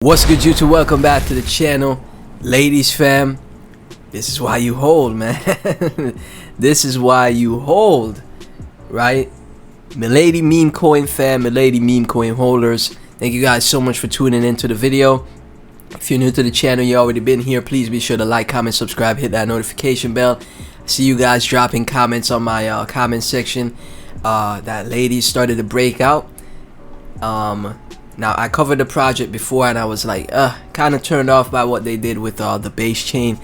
What's good, YouTube? Welcome back to the channel. Ladies fam, this is why you hold, man. This is why you hold, right? Milady Memecoin fam, Milady Memecoin holders, thank you guys so much for tuning into the video. If you're new to the channel, you already been here, please be sure to like, comment, subscribe, hit that notification bell. I see you guys dropping comments on my comment section that ladies started to break out. Now, I covered the project before and I was like, kind of turned off by what they did with the base chain.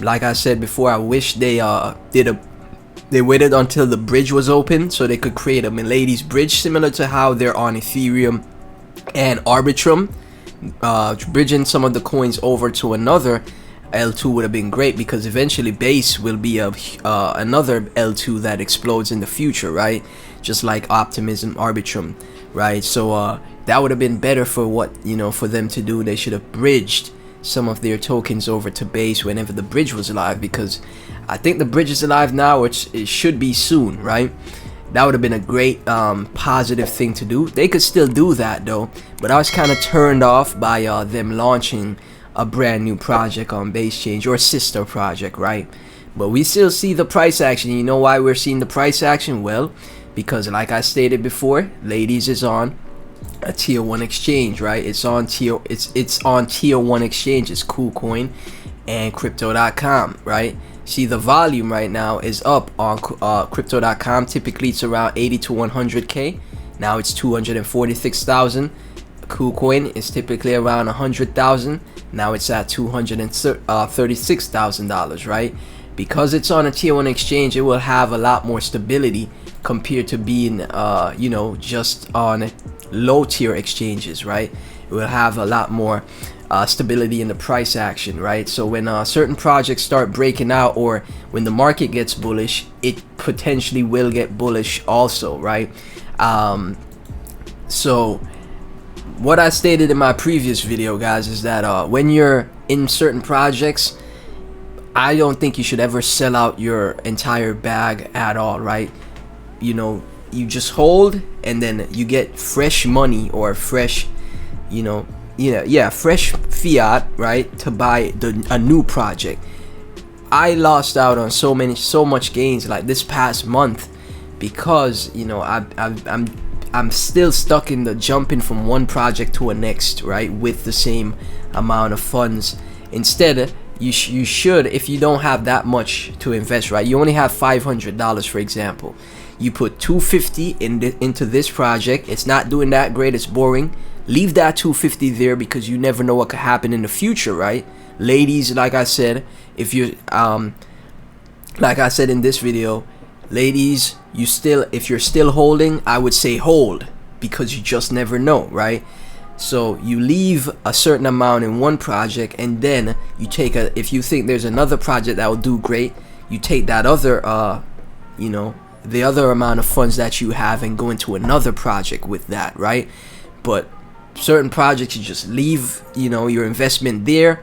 Like I said before, I wish they waited until the bridge was open so they could create a Milady's bridge similar to how they're on Ethereum and Arbitrum. Bridging some of the coins over to another L2 would have been great, because eventually base will be another L2 that explodes in the future, right? Just like Optimism, Arbitrum, right? So that would have been better for what, for them to do. They should have bridged some of their tokens over to base whenever the bridge was live, because I think the bridge is alive now, which it should be soon, right? That would have been a great positive thing to do. They could still do that though, but I was kind of turned off by them launching a brand new project on base change, or sister project, right? But we still see the price action. You know why we're seeing the price action? Well, because like I stated before, Ladies is on a tier 1 exchange, right? It's on tier 1 exchanges, KuCoin and crypto.com, right? See, the volume right now is up on crypto.com. Typically it's around 80 to 100k. Now it's 246,000. KuCoin is typically around 100,000. Now it's at $236,000, right? Because it's on a tier 1 exchange, it will have a lot more stability compared to being just on low tier exchanges, right? It will have a lot more stability in the price action, right? So when certain projects start breaking out, or when the market gets bullish, it potentially will get bullish also, right? So what I stated in my previous video, guys, is that when you're in certain projects, I don't think you should ever sell out your entire bag at all, right? You just hold, and then you get fresh money, or fresh, fresh fiat, right, to buy a new project. I lost out on so much gains like this past month, because I'm still stuck in the jumping from one project to a next, right, with the same amount of funds. Instead, you should, if you don't have that much to invest, right, you only have $500, for example, you put $250 into this project. It's not doing that great, it's boring. Leave that $250 there, because you never know what could happen in the future, right? Ladies, like I said, if you like I said in this video, ladies, if you're still holding, I would say hold, because you just never know, right? So you leave a certain amount in one project, and then you take if you think there's another project that will do great, you take that other the other amount of funds that you have and go into another project with that, right? But certain projects, you just leave your investment there,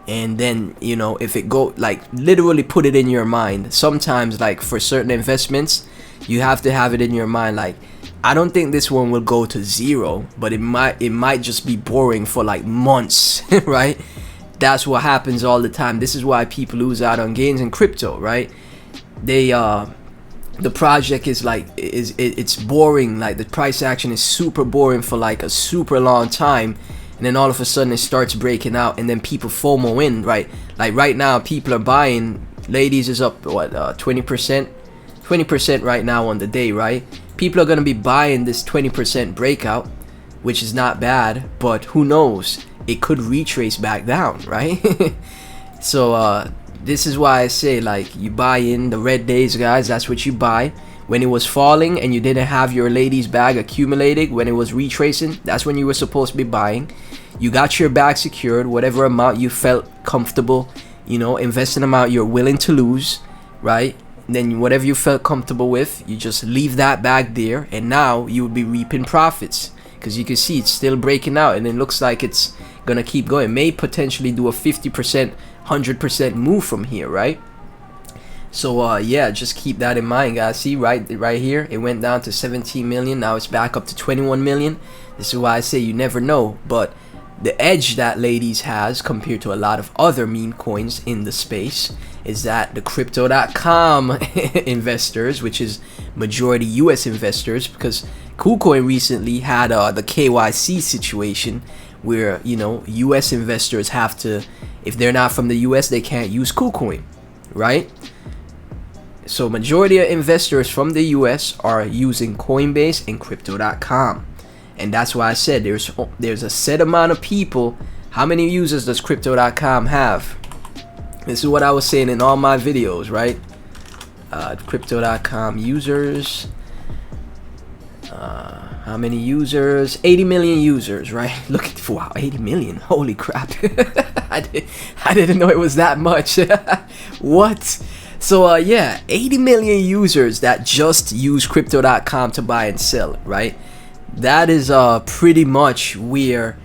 and then if it go, like, literally put it in your mind. Sometimes, like, for certain investments, you have to have it in your mind, like, I don't think this one will go to zero, but it might just be boring for like months, right? That's what happens all the time. This is why people lose out on gains in crypto, right? The project is like, it's boring, like the price action is super boring for like a super long time, and then all of a sudden it starts breaking out, and then people FOMO in, right? Like right now people are buying. Ladies is up what, 20% right now on the day, right? People are going to be buying this 20% breakout, which is not bad, but who knows, it could retrace back down, right? So this is why I say, like, you buy in the red days, guys. That's what you buy. When it was falling and you didn't have your ladies bag accumulated, when it was retracing, that's when you were supposed to be buying. You got your bag secured, whatever amount you felt comfortable, invest an amount you're willing to lose, right? And then whatever you felt comfortable with, you just leave that bag there, and now you would be reaping profits, because you can see it's still breaking out, and it looks like it's gonna keep going. May potentially do a 50%, 100% move from here, right? So yeah, just keep that in mind, guys. See, right here, it went down to 17 million. Now it's back up to 21 million. This is why I say you never know. But the edge that Ladies has compared to a lot of other meme coins in the space is that the crypto.com investors, which is majority US investors, because KuCoin recently had the KYC situation where, you know, US investors have to, if they're not from the US, they can't use KuCoin, right? So majority of investors from the US are using Coinbase and crypto.com. And that's why I said there's a set amount of people. How many users does crypto.com have? This is what I was saying in all my videos, right? Crypto.com users. How many users? 80 million users, right? Look at, wow, 80 million. Holy crap. I didn't know it was that much. What? So yeah, 80 million users that just use crypto.com to buy and sell, right? That is pretty much where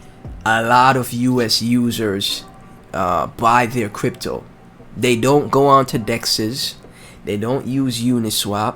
a lot of US users buy their crypto. They don't go on to dexes. They don't use Uniswap.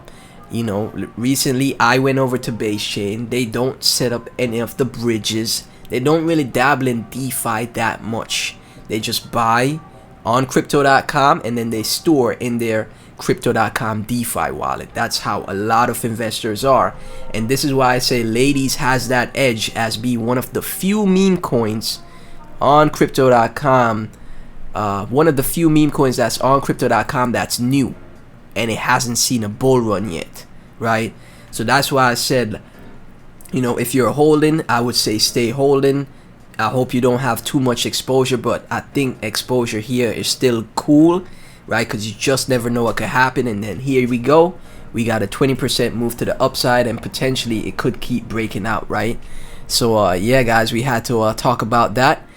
You know, recently I went over to Base Chain. They don't set up any of the bridges. They don't really dabble in DeFi that much. They just buy on crypto.com and then they store in their crypto.com DeFi wallet. That's how a lot of investors are. And this is why I say Ladies has that edge as being one of the few meme coins on crypto.com. One of the few meme coins that's on crypto.com that's new and it hasn't seen a bull run yet, right? So that's why I said, you know, if you're holding, I would say stay holding. I hope you don't have too much exposure, but I think exposure here is still cool, right? Because you just never know what could happen. And then here we go, we got a 20% move to the upside, and potentially it could keep breaking out, right? So yeah guys, we had to talk about that.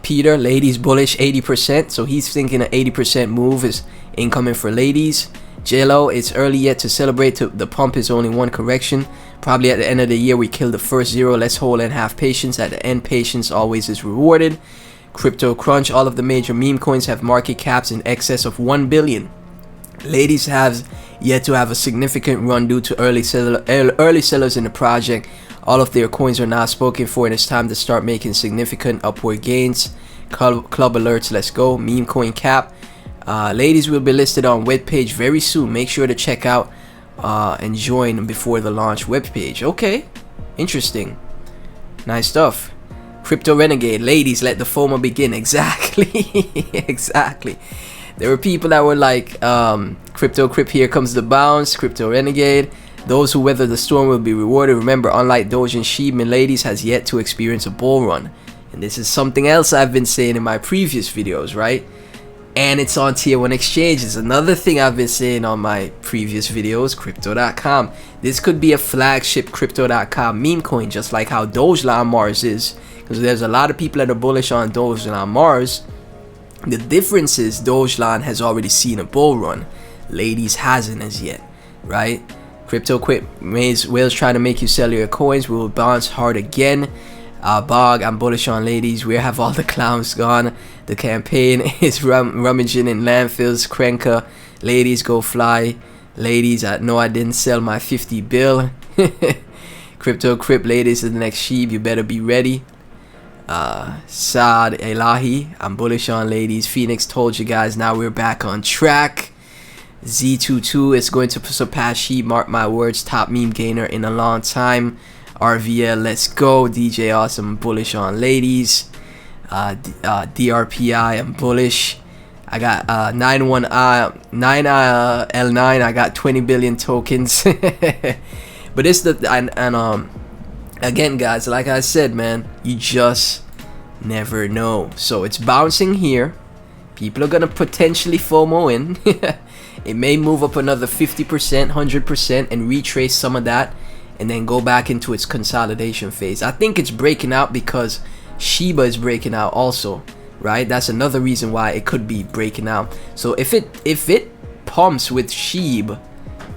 Peter, Ladies bullish 80%, so he's thinking an 80% move is incoming for Ladies. JLo, it's early yet to celebrate. The pump is only one correction. Probably at the end of the year we kill the first zero. Let's hold and have patience. At the end, patience always is rewarded. Crypto Crunch, all of the major meme coins have market caps in excess of 1 billion. Ladies has yet to have a significant run due to early sellers in the project. All of their coins are now spoken for, and it's time to start making significant upward gains. Club alerts, let's go. Meme coin cap. Ladies will be listed on webpage very soon. Make sure to check out and join before the launch webpage. Okay, interesting. Nice stuff. Crypto Renegade, Ladies, let the FOMO begin. Exactly. Exactly. There were people that were like, Crypto Crip, here comes the bounce. Crypto Renegade, those who weather the storm will be rewarded. Remember, unlike Doge and Shiba, Ladies has yet to experience a bull run. And this is something else I've been saying in my previous videos, right? And it's on tier 1 exchanges. Another thing I've been saying on my previous videos, crypto.com. This could be a flagship crypto.com meme coin, just like how Dogecoin Mars is. Because there's a lot of people that are bullish on Dogecoin Mars. The difference is Dogecoin has already seen a bull run. Ladies hasn't as yet, right? Crypto Quip, Whales trying to make you sell your coins. We will bounce hard again. Bog, I'm bullish on Ladies. Where have all the clowns gone? The campaign is rummaging in landfills. Krenka, Ladies go fly. Ladies, no, I didn't sell my 50 bill. Crypto Crip, Ladies is the next sheep. You better be ready. Saad Elahi, I'm bullish on Ladies. Phoenix, told you guys, now we're back on track. Z22 is going to surpass Sheep, mark my words, top meme gainer in a long time. RVL, let's go. DJ Awesome, bullish on Ladies. DRPI, I'm bullish. I got 9L9, I got 20 billion tokens. But it's the again guys, like I said, man, you just never know. So it's bouncing here. People are gonna potentially FOMO in. It may move up another 50%, 100% and retrace some of that and then go back into its consolidation phase. I think it's breaking out because Shiba is breaking out also, right? That's another reason why it could be breaking out. So if it pumps with Shiba,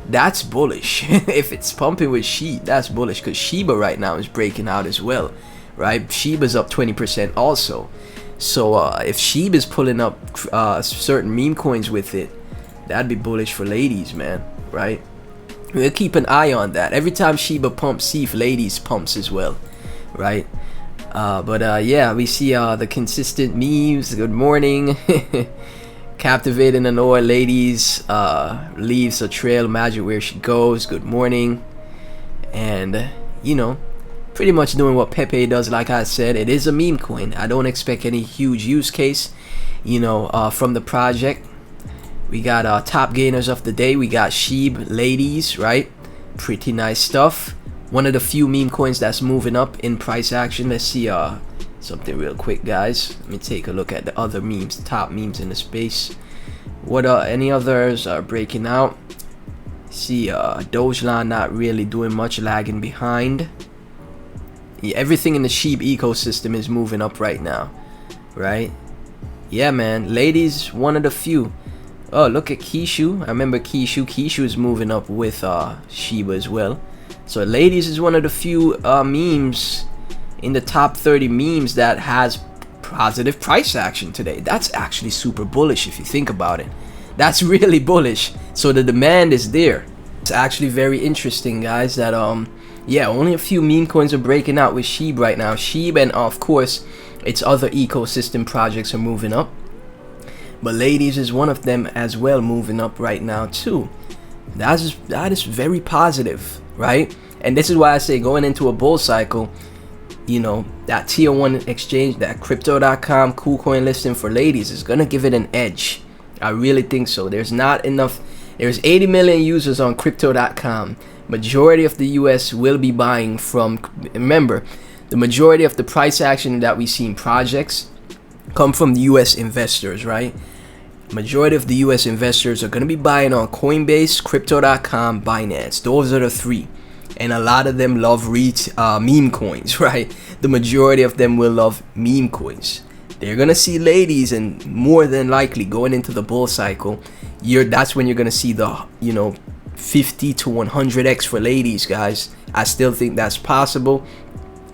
that's bullish. If it's pumping with Shiba, that's bullish, because Shiba right now is breaking out as well, right? Shiba's up 20% also. So if Shiba is pulling up certain meme coins with it, that'd be bullish for Ladies, man, right? We'll keep an eye on that. Every time Shiba pumps, see if Ladies pumps as well, right? But yeah, we see the consistent memes. Good morning. Captivating Annoy ladies leaves a trail magic where she goes. Good morning. And you know, pretty much doing what Pepe does. Like I said, it is a meme coin. I don't expect any huge use case, you know, from the project. We got top gainers of the day. We got Sheeb ladies, right? Pretty nice stuff. One of the few meme coins that's moving up in price action. Let's see something real quick, guys. Let me take a look at the other memes, top memes in the space. What any others are breaking out? See Dogecoin not really doing much, lagging behind. Yeah, everything in the Sheep ecosystem is moving up right now, right? Yeah, man. Ladies, one of the few. Oh, look at Kishu. I remember Kishu. Kishu is moving up with Shiba as well. So ladies is one of the few memes in the top 30 memes that has positive price action today. That's actually super bullish if you think about it. That's really bullish. So the demand is there. It's actually very interesting, guys, that yeah, only a few meme coins are breaking out with Sheeb right now. Sheeb and of course its other ecosystem projects are moving up. But ladies is one of them as well, moving up right now too. That is very positive, right? And this is why I say going into a bull cycle, you know, that tier 1 exchange, that crypto.com cool coin listing for ladies is gonna give it an edge. I really think so. There's not enough. There's 80 million users on crypto.com. Majority of the US will be buying from, remember, the majority of the price action that we see in projects come from the US investors, right? Majority of the US investors are going to be buying on Coinbase, crypto.com, Binance. Those are the three. And a lot of them love meme coins, right? The majority of them will love meme coins. They're going to see ladies, and more than likely going into the bull cycle, that's when you're going to see the, you know, 50 to 100x for ladies, guys. I still think that's possible.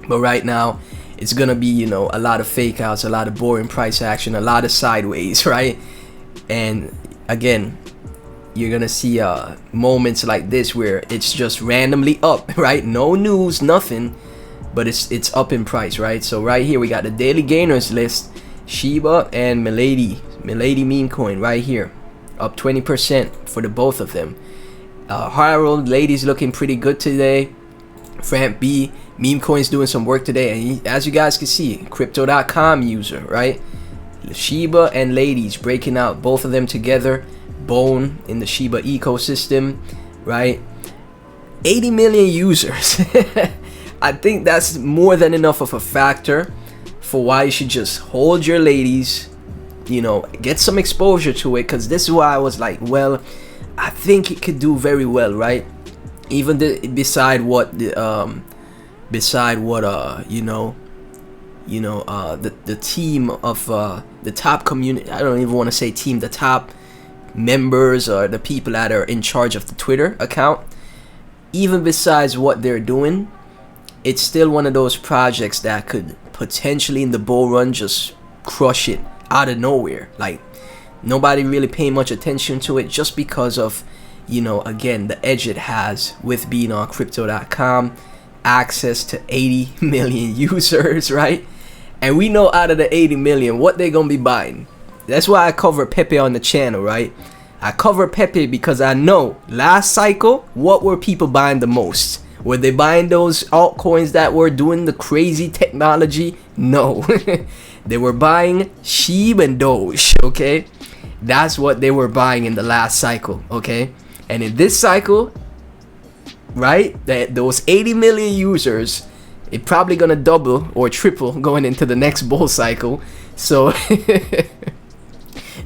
But right now, it's going to be, you know, a lot of fake outs, a lot of boring price action, a lot of sideways, right? And again, you're gonna see moments like this where it's just randomly up, right? No news, nothing, but it's up in price, right? So right here we got the daily gainers list, Shiba and Milady meme coin right here, up 20% for the both of them. Harold ladies looking pretty good today. Frank B meme coins doing some work today, and as you guys can see, crypto.com user, right? Shiba and ladies breaking out, both of them together. Bone in the Shiba ecosystem, right? 80 million users. I think that's more than enough of a factor for why you should just hold your ladies, you know, get some exposure to it, because this is why I was like, well, I think it could do very well, right? Even beside what the the team of the top community, I don't even want to say team, the top members or the people that are in charge of the Twitter account, even besides what they're doing, it's still one of those projects that could potentially in the bull run just crush it out of nowhere. Like nobody really paying much attention to it just because of, you know, again, the edge it has with being on crypto.com, access to 80 million users, right? And we know out of the 80 million what they're gonna be buying. That's why I cover Pepe on the channel, right? I cover Pepe because I know last cycle, what were people buying the most? Were they buying those altcoins that were doing the crazy technology? No. They were buying Sheeb and Doge, okay? That's what they were buying in the last cycle, okay? And in this cycle, right, those 80 million users, it probably gonna double or triple going into the next bull cycle. So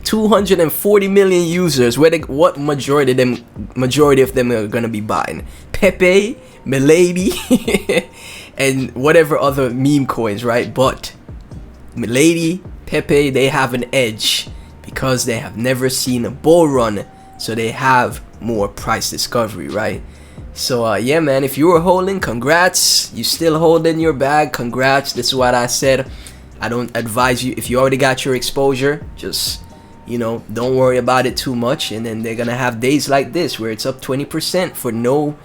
240 million users. What majority of them are gonna be buying? Pepe, Milady, and whatever other meme coins, right? But Milady, Pepe, they have an edge because they have never seen a bull run, so they have more price discovery, right? So yeah, man, if you were holding, congrats. You still holding your bag, congrats. This is what I said. I don't advise you, if you already got your exposure, just, you know, don't worry about it too much. And then they're gonna have days like this where it's up 20% for no,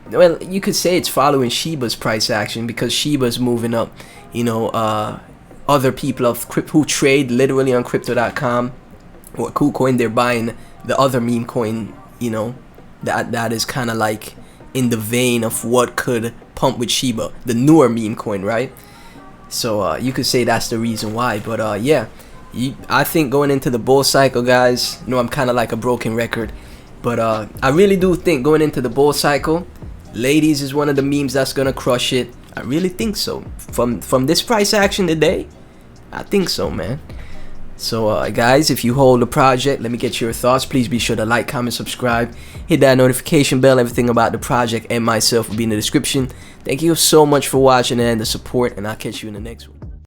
well, you could say it's following Shiba's price action because Shiba's moving up, you know, other people who trade literally on crypto.com or KuCoin, they're buying the other meme coin, you know, that is kind of like in the vein of what could pump with Shiba, the newer meme coin, right? So you could say that's the reason why. But yeah, I think going into the bull cycle, guys, you know, I'm kind of like a broken record, but I really do think going into the bull cycle, ladies is one of the memes that's gonna crush it. I really think so. From this price action today, I think so, man. So guys, if you hold the project, let me get your thoughts. Please be sure to like, comment, subscribe, hit that notification bell. Everything about the project and myself will be in the description. Thank you so much for watching and the support, and I'll catch you in the next one.